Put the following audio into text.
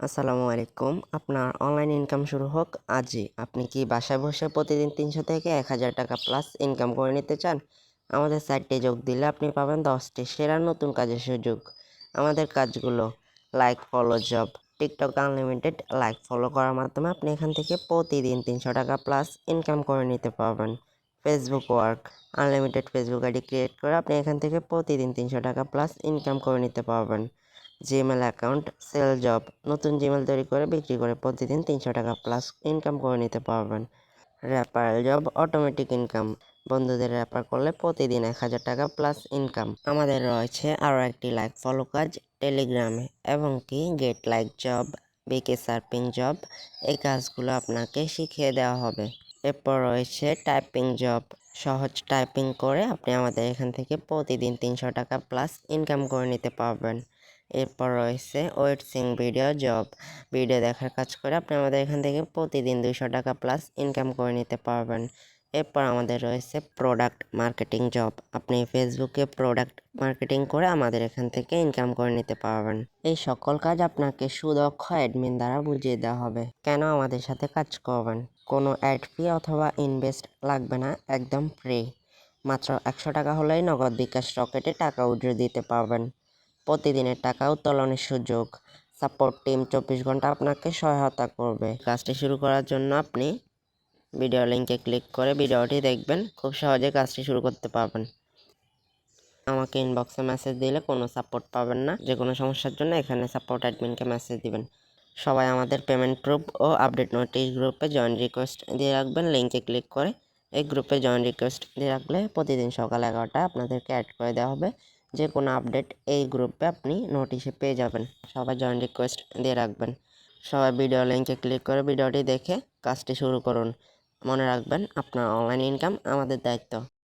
আসসালামু আলাইকুম। আপনার অনলাইন ইনকাম শুরু হোক আজই। আপনি কি বাসায় বসে প্রতিদিন ৩০০ থেকে ১,০০০ টাকা প্লাস ইনকাম করে নিতে চান? আমাদের সাইটে যোগ দিলে আপনি পাবেন ১০টি সেরা নতুন কাজের সুযোগ। আমাদের কাজগুলো like, follow, job, TikTok unlimited like, follow করার মাধ্যমে আপনি এখান থেকে প্রতিদিন ৩০০ টাকা প্লাস ইনকাম করে নিতে পারবেন। Facebook work, unlimited Facebook ID create করে আপনি এখান থেকে প্রতিদিন ৩০০ টাকা প্লাস ইনকাম করে নিতে পারবেন। জিমেল অ্যাকাউন্ট, সেল জব, নতুন জিমেল তৈরি করে বিক্রি করে প্রতিদিন ৩০০ টাকা প্লাস ইনকাম করে নিতে পারবেন। র্যাপার জব, অটোমেটিক ইনকাম, বন্ধুদের র্যাপার করলে প্রতিদিন ১,০০০ টাকা প্লাস ইনকাম। আমাদের রয়েছে আরও একটি লাইক ফলো কাজ টেলিগ্রামে, এবং কি গেট লাইক জব, বিকে সার্ফিং জব। এই কাজগুলো আপনাকে শিখিয়ে দেওয়া হবে। এরপর রয়েছে টাইপিং জব, সহজ টাইপিং করে আপনি আমাদের এখান থেকে প্রতিদিন ৩০০ টাকা প্লাস ইনকাম করে নিতে পারবেন। এরপর রয়েছে ওয়েটসিং ভিডিও জব, ভিডিও দেখার কাজ করে আপনি আমাদের এখান থেকে প্রতিদিন ২০০ টাকা প্লাস ইনকাম করে নিতে পারবেন। এরপর আমাদের রয়েছে প্রোডাক্ট মার্কেটিং জব, আপনি ফেসবুকে প্রোডাক্ট মার্কেটিং করে আমাদের এখান থেকে ইনকাম করে নিতে পারবেন। এই সকল কাজ আপনাকে সুদক্ষ অ্যাডমিন দ্বারা বুঝিয়ে দেওয়া হবে। কেন আমাদের সাথে কাজ করবেন? কোনো অ্যাড ফি অথবা ইনভেস্ট লাগবে না, একদম ফ্রি। মাত্র ১০০ টাকা হলেই নগদ বিকাশ রকেটে টাকা উইথড্র দিতে পারবেন। প্রতিদিনের টাকা উত্তোলনের সুযোগ। সাপোর্ট টিম ২৪ ঘন্টা আপনাকে সহায়তা করবে। কাজটি শুরু করার জন্য আপনি ভিডিও লিঙ্কে ক্লিক করে ভিডিওটি দেখবেন, খুব সহজে কাজটি শুরু করতে পারবেন। আমাকে ইনবক্সে মেসেজ দিলে কোনো সাপোর্ট পাবেন না। যে কোনো সমস্যার জন্য এখানে সাপোর্ট অ্যাডমিনকে মেসেজ দিবেন। সবাই আমাদের payment proof oh update notice গ্রুপে জয়েন রিকোয়েস্ট দিয়ে রাখবেন লিঙ্কে ক্লিক করে। এই গ্রুপে জয়েন রিকোয়েস্ট দিয়ে রাখলে প্রতিদিন সকাল ১১টায় আপনাদেরকে অ্যাড করে দেওয়া হবে। যে কোনো আপডেট এই গ্রুপে আপনি নোটিশে পেয়ে যাবেন। সবাই জয়েন রিকোয়েস্ট দিয়ে রাখবেন। সবাই ভিডিও লিঙ্কে ক্লিক করে ভিডিওটি দেখে কাজটি শুরু করুন। মনে রাখবেন, আপনার অনলাইন ইনকাম আমাদের দায়িত্ব।